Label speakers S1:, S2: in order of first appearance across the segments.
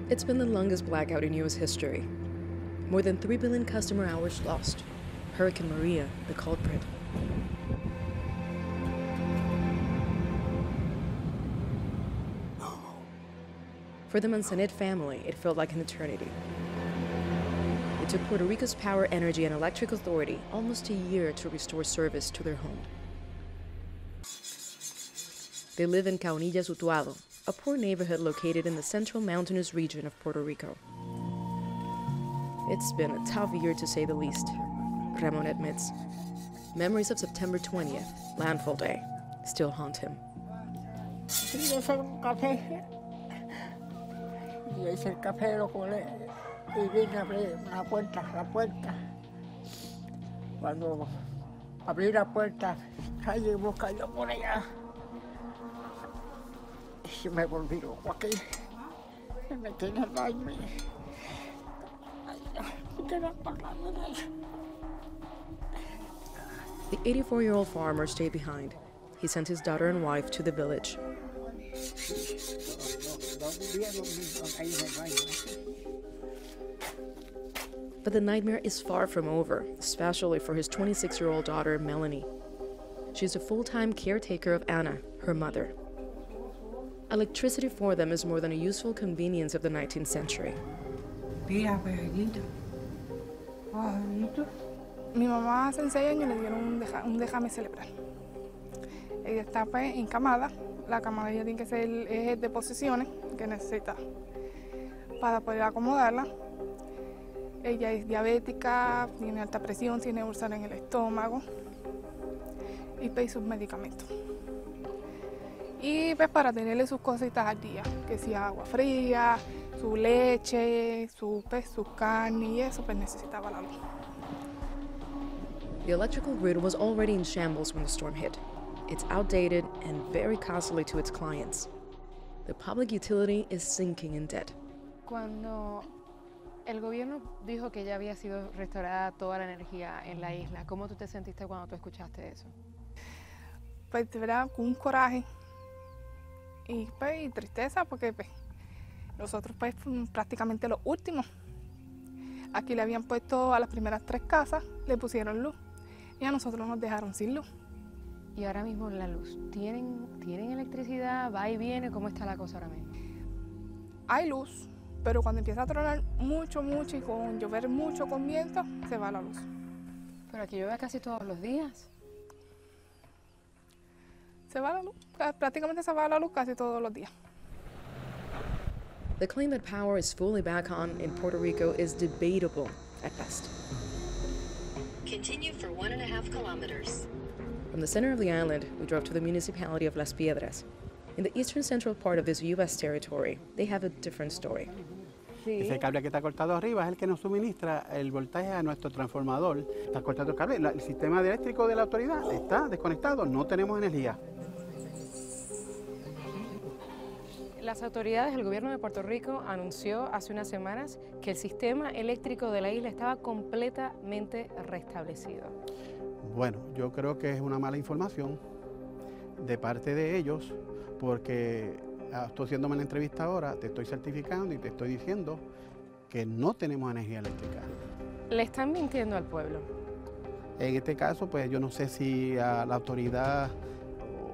S1: It's been the longest blackout in U.S. history. More than 3 billion customer hours lost. Hurricane Maria, the culprit. For the Manzanet family, it felt like an eternity. It took Puerto Rico's Power, Energy, and Electric Authority almost a year to restore service to their home. They live in Caunillas Utuado, a poor neighborhood located in the central mountainous region of Puerto Rico. It's been a tough year to say the least, Ramon admits. Memories of September 20th, landfall day, still haunt him.
S2: Y hice el café, lo colé y vine a abrir la puerta. Cuando abrí la puerta, salimos, cayó por allá. Y me volví loco aquí. Me metí en el baño y quedé parado en él.
S1: The 84-year-old farmer stayed behind. He sent his daughter and wife to the village. But the nightmare is far from over, especially for his 26-year-old daughter, Melanie. She's a full-time caretaker of Anna, her mother. Electricity for them is more than a useful convenience of the 19th century.
S3: Mi mamá hace 6 años le dieron un déjame celebrar. Ella está pues encamada. La cama de ella tiene que ser eje de posiciones que necesita para poder acomodarla. Ella es diabética, tiene alta presión, tiene úlceras en el estómago y pues sus medicamentos. Y pues para tenerle sus cositas al día, que si agua fría, su leche, su carne y eso, pues necesitaba la luz.
S1: The electrical grid was already in shambles when the storm hit. It's outdated and very costly to its clients. The public utility is sinking in debt.
S4: Cuando el gobierno dijo que ya había sido restaurada toda la energía en la isla, ¿cómo tú te sentiste cuando tú escuchaste eso?
S3: Pues de verdad, con un coraje y tristeza, porque pues, nosotros pues fuimos prácticamente los últimos. Aquí le habían puesto a las primeras 3 casas, le pusieron luz y a nosotros nos dejaron sin luz.
S4: Y ahora mismo la luz, ¿tienen electricidad? ¿Va y viene? ¿Cómo está la cosa ahora mismo?
S3: Hay luz, pero cuando empieza a tronar mucho y con llover mucho con viento, se va la luz.
S4: Pero aquí llueve casi todos los días.
S3: Se va la luz, prácticamente se va la luz casi todos los días.
S1: The claim that power is fully back on in Puerto Rico is debatable at best.
S5: Continue for 1.5 kilometers.
S1: From the center of the island, we drove to the municipality of Las Piedras. In the eastern central part of this U.S. territory, they have a different story.
S6: Ese cable que está cortado arriba es el que nos suministra el voltaje a nuestro transformador. Está cortado el cable. El sistema eléctrico de la autoridad está desconectado, no tenemos energía.
S4: Las autoridades del gobierno de Puerto Rico anunció hace unas semanas que el sistema eléctrico de la isla estaba completamente restablecido.
S6: Bueno, yo creo que es una mala información de parte de ellos, porque estoy haciéndome la entrevista ahora, te estoy certificando y te estoy diciendo que no tenemos energía eléctrica.
S4: Le están mintiendo al pueblo.
S6: En este caso, pues yo no sé si a la autoridad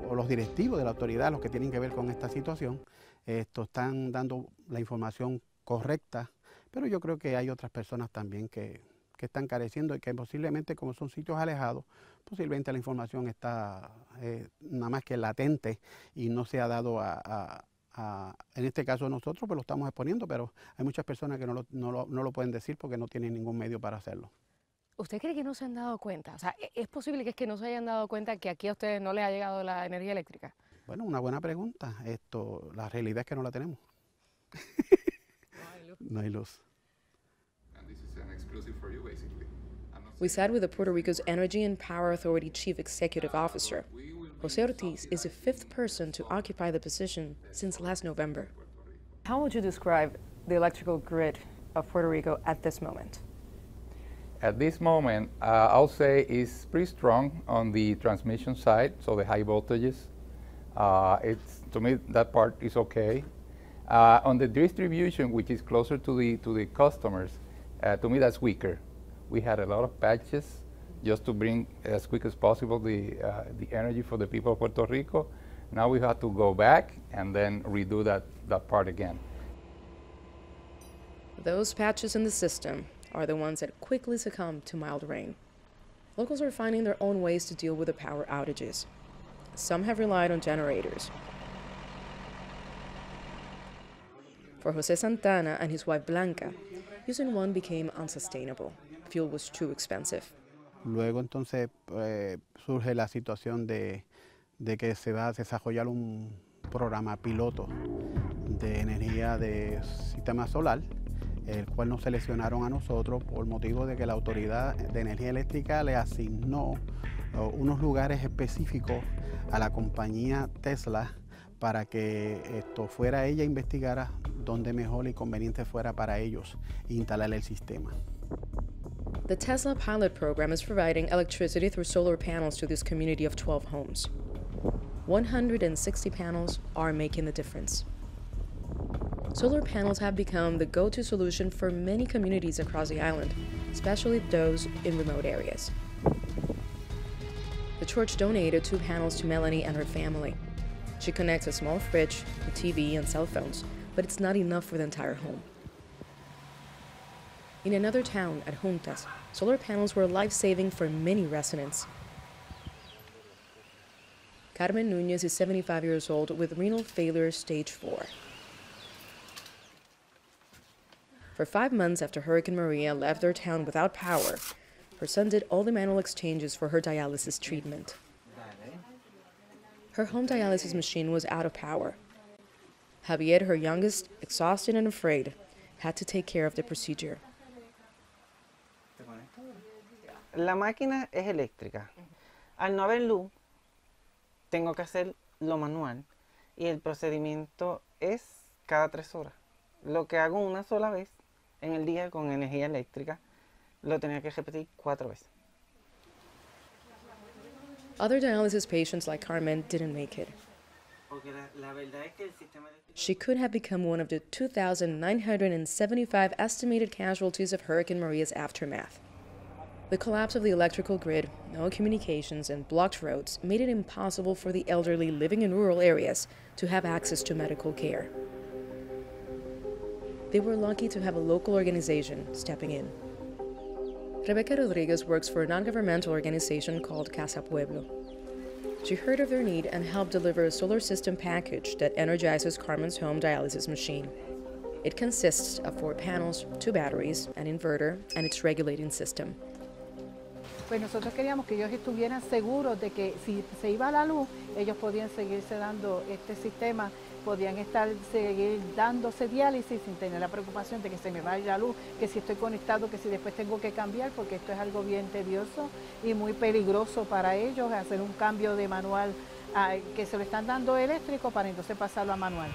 S6: o los directivos de la autoridad, los que tienen que ver con esta situación, están dando la información correcta, pero yo creo que hay otras personas también que están careciendo y que posiblemente, como son sitios alejados, posiblemente la información está nada más que latente y no se ha dado en este caso nosotros pues lo estamos exponiendo, pero hay muchas personas que no lo pueden decir porque no tienen ningún medio para hacerlo.
S4: ¿Usted cree que no se han dado cuenta? O sea, ¿es posible que no se hayan dado cuenta que aquí a ustedes no les ha llegado la energía eléctrica?
S6: Bueno, una buena pregunta. La realidad es que no la tenemos. No hay luz.
S1: We sat with the Puerto Rico's Energy and Power Authority Chief Executive Officer. Jose Ortiz is the 5th person to occupy the position since last November.
S4: How would you describe the electrical grid of Puerto Rico at this moment?
S7: At this moment, I'll say it's pretty strong on the transmission side, so the high voltages. To me, that part is okay. On the distribution, which is closer to the customers, to me that's weaker. We had a lot of patches just to bring as quick as possible the energy for the people of Puerto Rico. Now we have to go back and then redo that part again.
S1: Those patches in the system are the ones that quickly succumb to mild rain. Locals are finding their own ways to deal with the power outages. Some have relied on generators. For Jose Santana and his wife Blanca, using one became unsustainable. Fuel was too expensive.
S6: Luego entonces surge la situación de que se va a desarrollar un programa piloto de energía de sistema solar, el cual nos seleccionaron a nosotros por motivo de que la Autoridad de Energía Eléctrica le asignó unos lugares específicos a la compañía Tesla para que fuera ella investigara dónde mejor y conveniente fuera para ellos instalar el sistema.
S1: The Tesla pilot program is providing electricity through solar panels to this community of 12 homes. 160 panels are making the difference. Solar panels have become the go-to solution for many communities across the island, especially those in remote areas. The church donated 2 panels to Melanie and her family. She connects a small fridge, a TV, and cell phones, but it's not enough for the entire home. In another town, at Juntas, solar panels were life-saving for many residents. Carmen Nunez is 75 years old with renal failure stage 4. For 5 months after Hurricane Maria left their town without power, her son did all the manual exchanges for her dialysis treatment. Her home dialysis machine was out of power. Javier, her youngest, exhausted and afraid, had to take care of the procedure.
S8: La máquina es eléctrica. Al no haber luz, tengo que hacer lo manual y el procedimiento es cada 3 horas. Lo que hago una sola vez en el día con energía eléctrica, lo tenía que repetir 4 veces.
S1: Other dialysis patients like Carmen didn't make it. She could have become one of the 2,975 estimated casualties of Hurricane Maria's aftermath. The collapse of the electrical grid, no communications, and blocked roads made it impossible for the elderly living in rural areas to have access to medical care. They were lucky to have a local organization stepping in. Rebecca Rodriguez works for a non-governmental organization called Casa Pueblo. She heard of their need and helped deliver a solar system package that energizes Carmen's home dialysis machine. It consists of 4 panels, 2 batteries, an inverter, and its regulating system.
S9: Pues nosotros queríamos que ellos estuvieran seguros de que si se iba la luz, ellos podían seguirse dando este sistema, podían seguir dándose diálisis sin tener la preocupación de que se me vaya la luz, que si estoy conectado, que si después tengo que cambiar, porque esto es algo bien tedioso y muy peligroso para ellos, hacer un cambio de manual que se lo están dando eléctrico para entonces pasarlo a manual.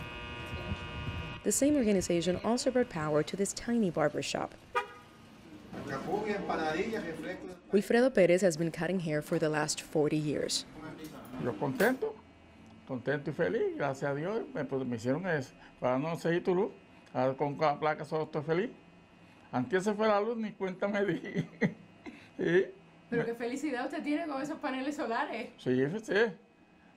S1: The same organization also brought power to this tiny barber shop. Wilfredo Perez has been cutting hair for the last 40 years.
S10: Yo contento y feliz, gracias a Dios, me hicieron eso, para no seguir tu luz, ahora con cada placa solo estoy feliz. Antes se fue la luz, ni cuenta me di. Sí.
S4: Pero qué felicidad usted tiene con esos paneles solares.
S10: Sí, sí.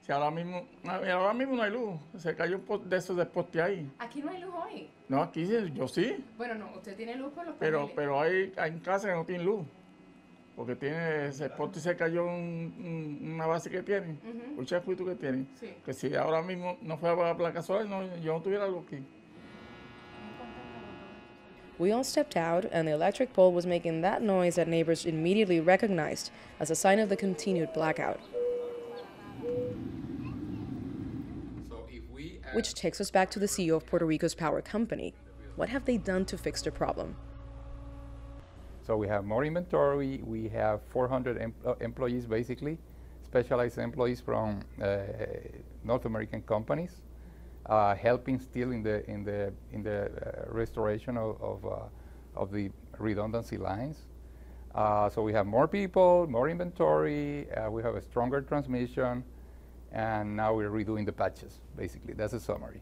S10: Si ahora mismo no hay luz, se cayó de esos de poste ahí.
S4: ¿Aquí no hay luz hoy?
S10: No, aquí yo sí.
S4: Bueno, no, usted tiene luz por los paneles.
S10: Pero hay casas que no tienen luz, porque ese poste se cayó una base que tienen, un circuito que tienen. Sí. Que si ahora mismo no fuera para la placa solar, yo no tuviera luz aquí.
S1: We all stepped out, and the electric pole was making that noise that neighbors immediately recognized as a sign of the continued blackout. Which takes us back to the CEO of Puerto Rico's power company. What have they done to fix the problem?
S7: So we have more inventory. We have 400 employees, basically, specialized employees from North American companies, helping still in the restoration of the redundancy lines. So we have more people, more inventory. We have a stronger transmission. And now we're redoing the patches, basically. That's a summary.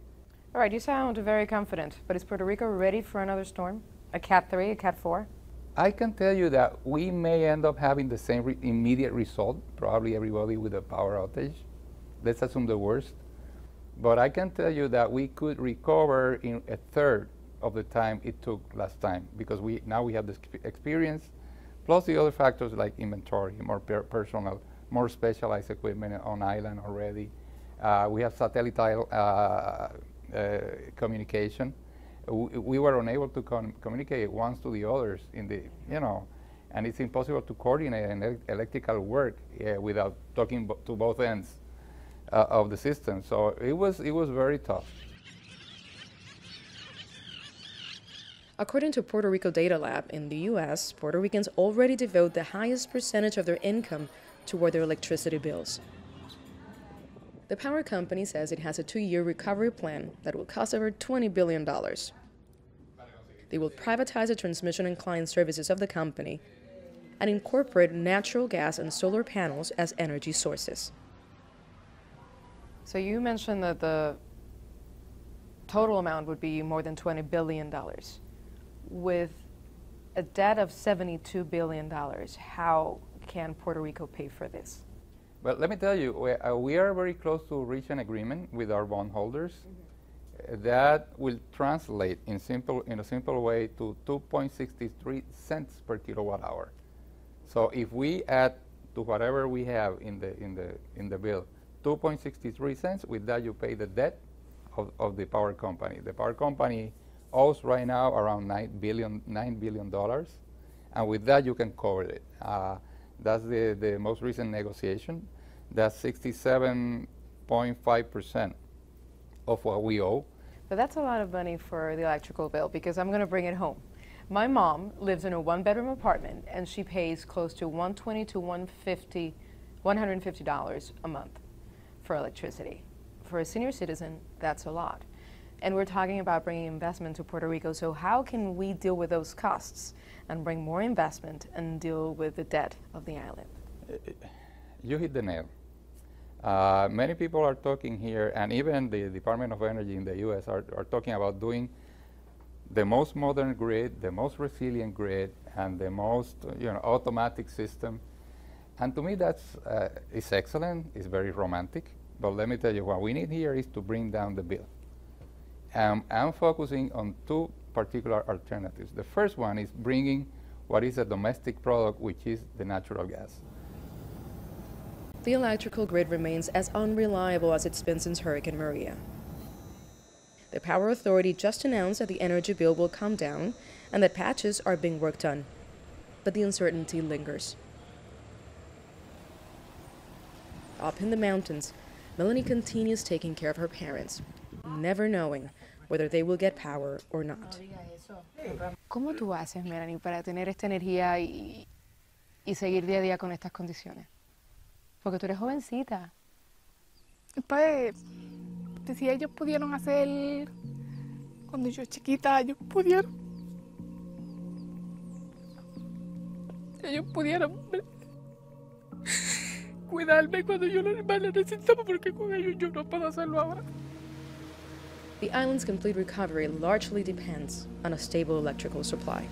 S4: All right, you sound very confident, but is Puerto Rico ready for another storm? A Cat 3, a Cat 4?
S7: I can tell you that we may end up having the same immediate result, probably everybody with a power outage. Let's assume the worst. But I can tell you that we could recover in a third of the time it took last time, because now we have this experience, plus the other factors like inventory, more personnel, more specialized equipment on island already. We have satellite communication. We were unable to communicate ones to the others in the, and it's impossible to coordinate an electrical work without talking to both ends of the system. So it was very tough.
S1: According to Puerto Rico Data Lab, in the U.S., Puerto Ricans already devote the highest percentage of their income toward their electricity bills. The power company says it has a 2-year recovery plan that will cost over $20 billion. They will privatize the transmission and client services of the company and incorporate natural gas and solar panels as energy sources.
S4: So you mentioned that the total amount would be more than $20 billion. With a debt of $72 billion, how can Puerto Rico pay for this?
S7: Well, let me tell you, we are very close to reach an agreement with our bondholders. That will translate in a simple way to 2.63 cents per kilowatt hour. So if we add to whatever we have in the bill, 2.63 cents, with that you pay the debt of the power company. The power company owes right now around $9 billion, and with that you can cover it. That's the most recent negotiation. That's 67.5% of what we owe.
S4: But that's a lot of money for the electrical bill, because I'm going to bring it home. My mom lives in a 1-bedroom apartment, and she pays close to $120 to $150 a month for electricity. For a senior citizen, that's a lot. And we're talking about bringing investment to Puerto Rico, so how can we deal with those costs and bring more investment and deal with the debt of the island?
S7: You hit the nail. Many people are talking here, and even the Department of Energy in the U.S. are talking about doing the most modern grid, the most resilient grid, and the most automatic system. And to me, that's is excellent. It's very romantic. But let me tell you, what we need here is to bring down the bill. I'm focusing on 2 particular alternatives. The first one is bringing what is a domestic product, which is the natural gas.
S1: The electrical grid remains as unreliable as it's been since Hurricane Maria. The Power Authority just announced that the energy bill will come down and that patches are being worked on. But the uncertainty lingers. Up in the mountains, Melanie continues taking care of her parents, never knowing whether they will get power or not.
S4: ¿Cómo tú haces, Melanie, para tener esta energía y seguir día a día con estas condiciones? Porque tú eres jovencita.
S3: Pues, si ellos pudieron hacer, cuando yo chiquita, ellos pudieron cuidarme cuando yo más lo necesitaba, porque con ellos yo no puedo hacerlo ahora.
S1: The island's complete recovery largely depends on a stable electrical supply.